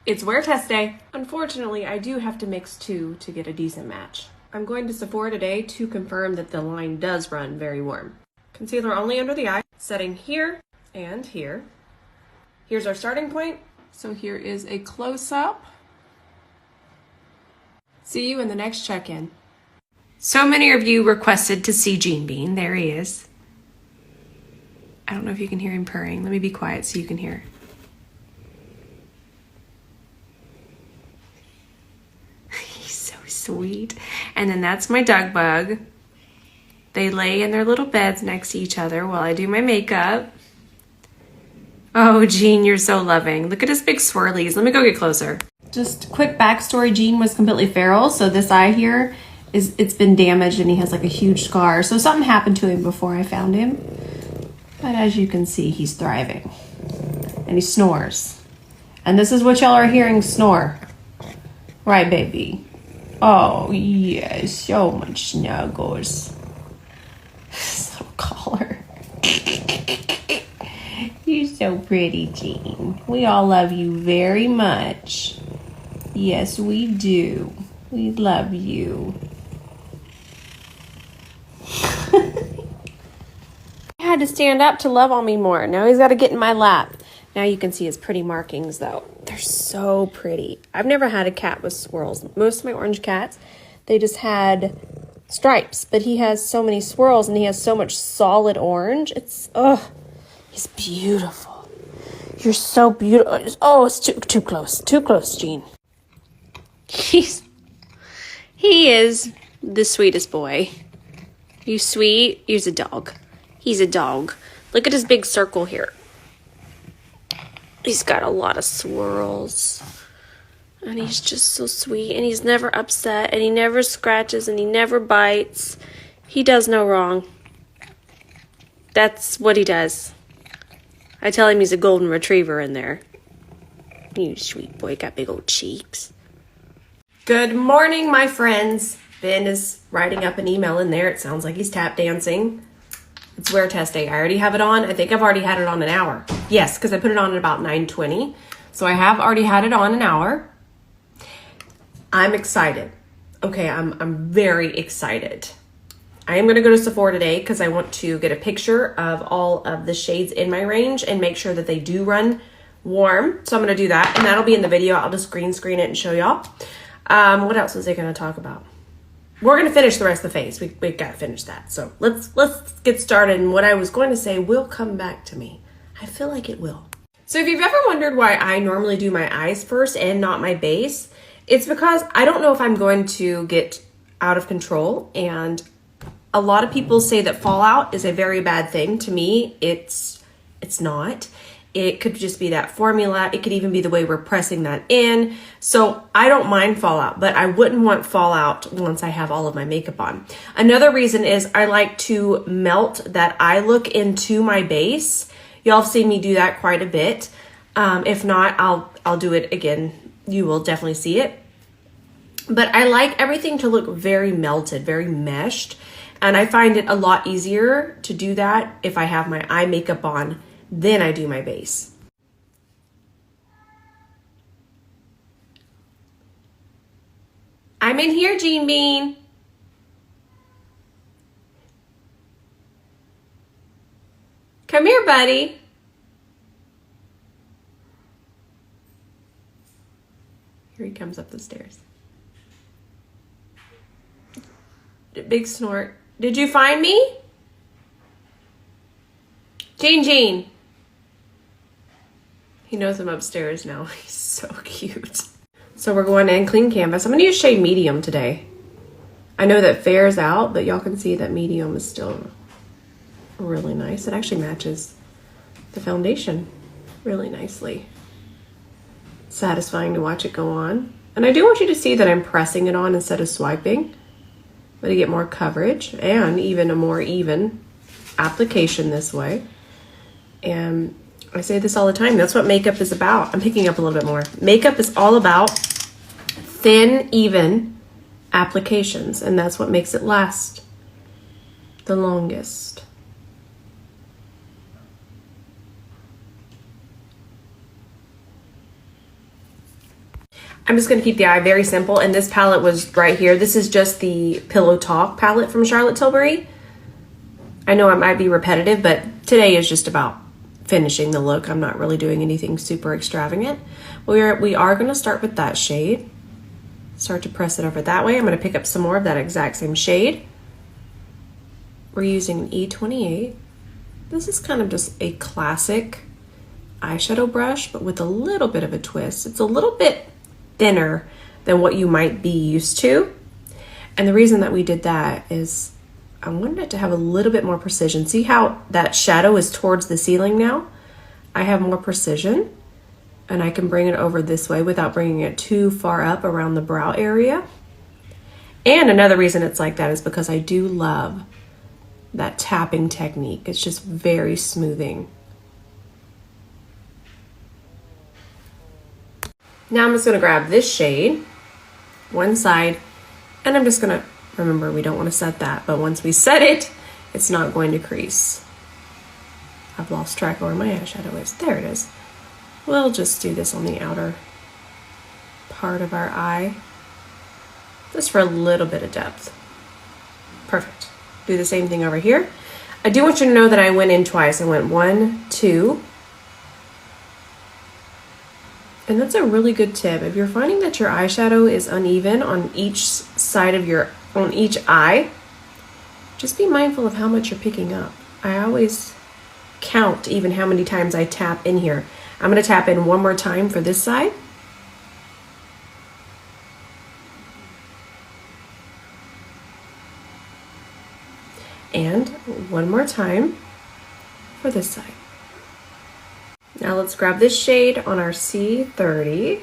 It's wear test day. Unfortunately, I do have to mix two to get a decent match. I'm going to Sephora today to confirm that the line does run very warm. Concealer only under the eye, setting here and here. Here's our starting point. So here is a close-up. See you in the next check-in. So many of you requested to see Gene Bean. There he is. I don't know if you can hear him purring. Let me be quiet so you can hear. Sweet. And then that's my Doug bug. They lay in their little beds next to each other while I do my makeup. Oh, Gene, you're so loving. Look at his big swirlies. Let me go get closer. Just quick backstory. Gene was completely feral. So this eye here, it's been damaged and he has like a huge scar. So something happened to him before I found him. But as you can see, he's thriving. And he snores. And this is what y'all are hearing snore. Right, baby? Oh, yes, so much snuggles. This little collar. You're so pretty, Gene. We all love you very much. Yes, we do. We love you. I had to stand up to love on me more. Now he's got to get in my lap. Now you can see his pretty markings, though. They're so pretty. I've never had a cat with swirls. Most of my orange cats, they just had stripes. But he has so many swirls, and he has so much solid orange. He's beautiful. You're so beautiful. Oh, it's too close. Too close, Gene. He is the sweetest boy. You sweet? He's a dog. He's a dog. Look at his big circle here. He's got a lot of swirls, and he's just so sweet, and he's never upset, and he never scratches, and he never bites. He does no wrong. That's what he does. I tell him he's a golden retriever in there. You sweet boy, got big old cheeks. Good morning, my friends. Ben is writing up an email in there. It sounds like he's tap dancing. It's wear test day. I already have it on. I think I've already had it on an hour. Yes, because I put it on at about 9:20. So I have already had it on an hour. I'm excited. Okay, I'm very excited. I am going to go to Sephora today because I want to get a picture of all of the shades in my range and make sure that they do run warm. So I'm going to do that, and that'll be in the video. I'll just green screen it and show y'all. What else was I going to talk about? We're going to finish the rest of the face. We've got to finish that. So let's get started. And what I was going to say will come back to me. I feel like it will. So if you've ever wondered why I normally do my eyes first and not my base, it's because I don't know if I'm going to get out of control. And a lot of people say that fallout is a very bad thing. To me, it's not. It could just be that formula. It could even be the way we're pressing that in. So I don't mind fallout, but I wouldn't want fallout once I have all of my makeup on. Another reason is I like to melt that eye look into my base. Y'all have seen me do that quite a bit. If not, I'll do it again. You will definitely see it. But I like everything to look very melted, very meshed. And I find it a lot easier to do that if I have my eye makeup on. Then I do my base. I'm in here, Gene Bean. Come here, buddy. Here he comes up the stairs. Big snort. Did you find me? Gene. He knows I'm upstairs now. He's so cute. So we're going in clean canvas. I'm going to use shade medium today. I know that fair's out, but y'all can see that medium is still really nice. It actually matches the foundation really nicely. Satisfying to watch it go on. And I do want you to see that I'm pressing it on instead of swiping, but to get more coverage and even a more even application this way. And I say this all the time, that's what makeup is about. I'm picking up a little bit more. Makeup is all about thin, even applications, and that's what makes it last the longest. I'm just going to keep the eye very simple, and this palette was right here. This is just the Pillow Talk palette from Charlotte Tilbury. I know I might be repetitive, but today is just about finishing the look. I'm not really doing anything super extravagant. We are going to start with that shade. Start to press it over that way. I'm going to pick up some more of that exact same shade. We're using an E28. This is kind of just a classic eyeshadow brush, but with a little bit of a twist. It's a little bit thinner than what you might be used to. And the reason that we did that is I wanted it to have a little bit more precision. See how that shadow is towards the ceiling now? I have more precision, and I can bring it over this way without bringing it too far up around the brow area. And another reason it's like that is because I do love that tapping technique. It's just very smoothing. Now I'm just going to grab this shade, one side, and I'm just going to, remember we don't want to set that, but once we set it, it's not going to crease. I've lost track of where my eyeshadow is. There it is. We'll just do this on the outer part of our eye, just for a little bit of depth. Perfect. Do the same thing over here. I do want you to know that I went in twice. I went 1, 2. And that's a really good tip. If you're finding that your eyeshadow is uneven on each side of on each eye, just be mindful of how much you're picking up. I always count even how many times I tap in here. I'm going to tap in one more time for this side. And one more time for this side. Now let's grab this shade on our C30.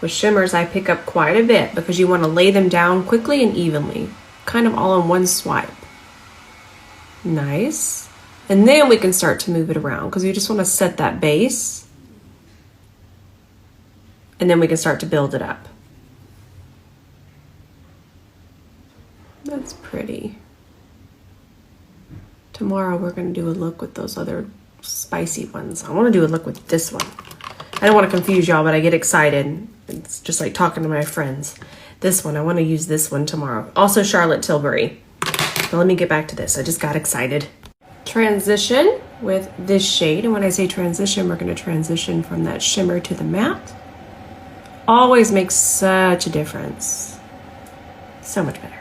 With shimmers, I pick up quite a bit because you want to lay them down quickly and evenly, kind of all in one swipe. Nice. And then we can start to move it around because we just want to set that base. And then we can start to build it up. That's pretty. Tomorrow we're going to do a look with those other spicy ones. I want to do a look with this one. I don't want to confuse y'all, but I get excited. It's just like talking to my friends. This one, I want to use this one tomorrow. Also Charlotte Tilbury. But let me get back to this. I just got excited. Transition with this shade. And when I say transition, we're going to transition from that shimmer to the matte. Always makes such a difference. So much better.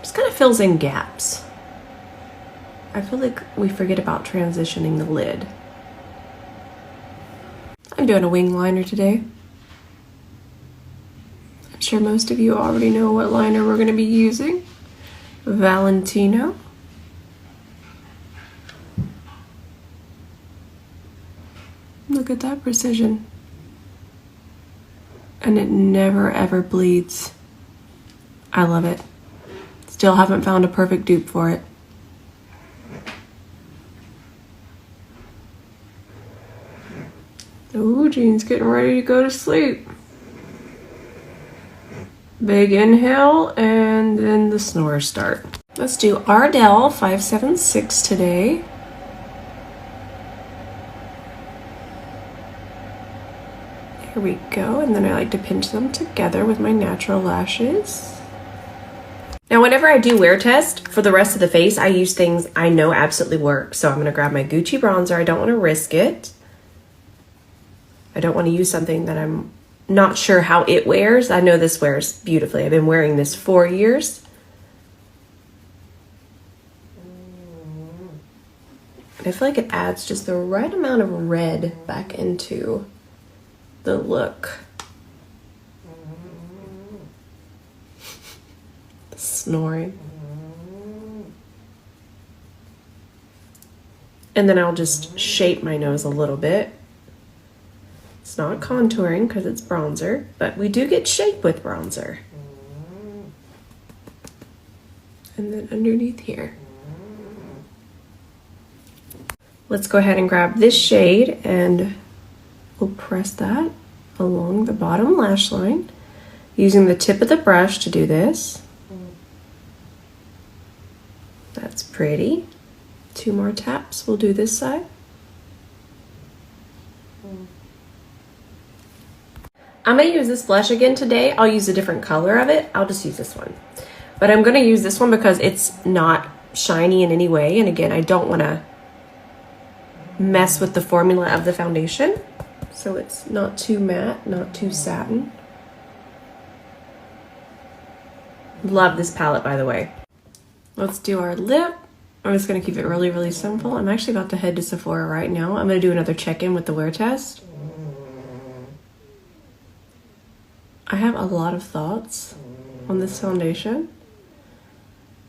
Just kind of fills in gaps. I feel like we forget about transitioning the lid. I'm doing a wing liner today. I'm sure most of you already know what liner we're going to be using. Valentino. Look at that precision. And it never ever bleeds. I love it. Still haven't found a perfect dupe for it. Ooh, Jean's getting ready to go to sleep. Big inhale, and then the snores start. Let's do Ardell 576 today. There we go, and then I like to pinch them together with my natural lashes. Now, whenever I do wear test for the rest of the face, I use things I know absolutely work. So I'm going to grab my Gucci bronzer. I don't want to risk it. I don't want to use something that I'm not sure how it wears. I know this wears beautifully. I've been wearing this 4 years. I feel like it adds just the right amount of red back into the look. Snoring. And then I'll just shape my nose a little bit. It's not contouring because it's bronzer, but we do get shape with bronzer. And then underneath here. Let's go ahead and grab this shade and we'll press that along the bottom lash line using the tip of the brush to do this. That's pretty. 2 more taps. We'll do this side. I'm going to use this blush again today. I'll use a different color of it. I'll just use this one. But I'm going to use this one because it's not shiny in any way. And again, I don't want to mess with the formula of the foundation. So it's not too matte, not too satin. Love this palette, by the way. Let's do our lip. I'm just going to keep it really, really simple. I'm actually about to head to Sephora right now. I'm going to do another check-in with the wear test. I have a lot of thoughts on this foundation.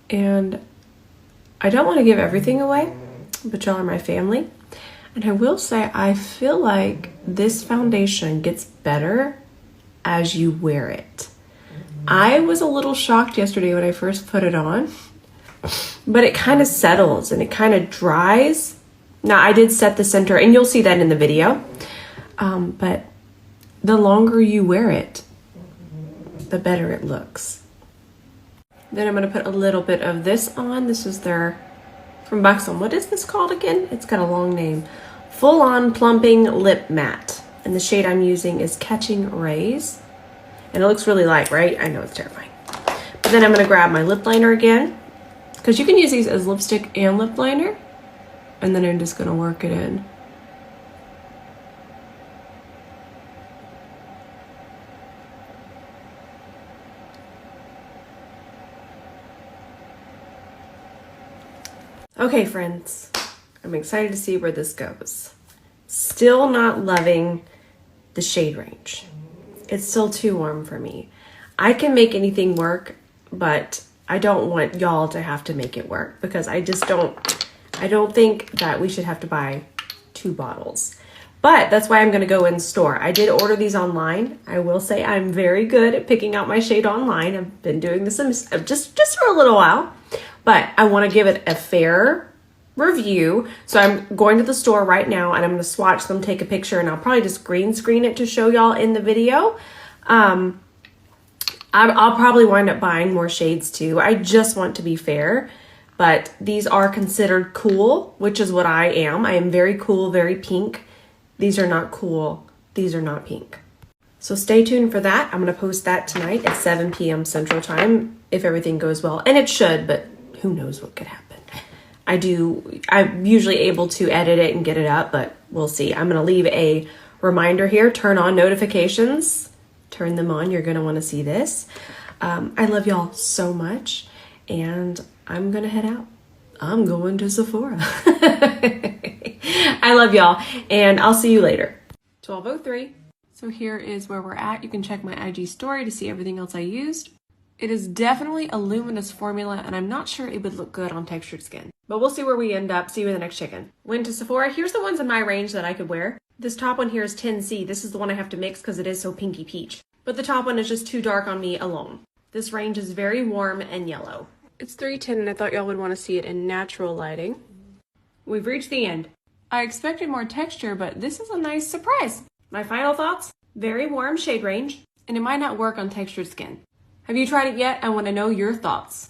And I don't want to give everything away, but y'all are my family. And I will say, I feel like this foundation gets better as you wear it. I was a little shocked yesterday when I first put it on, but it kind of settles and it kind of dries. Now, I did set the center, and you'll see that in the video, but the longer you wear it, the better it looks. Then I'm going to put a little bit of this on. This is their, from Buxom. What is this called again? It's got a long name. Full On Plumping Lip Matte. And the shade I'm using is Catching Rays. And it looks really light, right? I know, it's terrifying. But then I'm going to grab my lip liner again, because you can use these as lipstick and lip liner. And then I'm just going to work it in. Okay, friends, I'm excited to see where this goes. Still not loving the shade range. It's still too warm for me. I can make anything work, but I don't want y'all to have to make it work, because I don't think that we should have to buy 2 bottles. But that's why I'm going to go in store. I did order these online. I will say I'm very good at picking out my shade online. I've been doing this just for a little while. But I want to give it a fair review. So I'm going to the store right now, and I'm going to swatch them, take a picture, and I'll probably just green screen it to show y'all in the video. I'll probably wind up buying more shades too. I just want to be fair. But these are considered cool, which is what I am. I am very cool, very pink. These are not cool. These are not pink. So stay tuned for that. I'm going to post that tonight at 7 p.m. Central Time if everything goes well. And it should, but who knows what could happen. I'm usually able to edit it and get it up, but we'll see. I'm going to leave a reminder here. Turn on notifications. Turn them on. You're going to want to see this. I love y'all so much, and I'm going to head out. I'm going to Sephora. I love y'all, and I'll see you later. 12:03. So here is where we're at. You can check my IG story to see everything else I used. It is definitely a luminous formula, and I'm not sure it would look good on textured skin. But we'll see where we end up. See you in the next check-in. Went to Sephora. Here's the ones in my range that I could wear. This top one here is 10C. This is the one I have to mix because it is so pinky peach. But the top one is just too dark on me alone. This range is very warm and yellow. It's 3:10, and I thought y'all would want to see it in natural lighting. We've reached the end. I expected more texture, but this is a nice surprise. My final thoughts? Very warm shade range, and it might not work on textured skin. Have you tried it yet? I want to know your thoughts.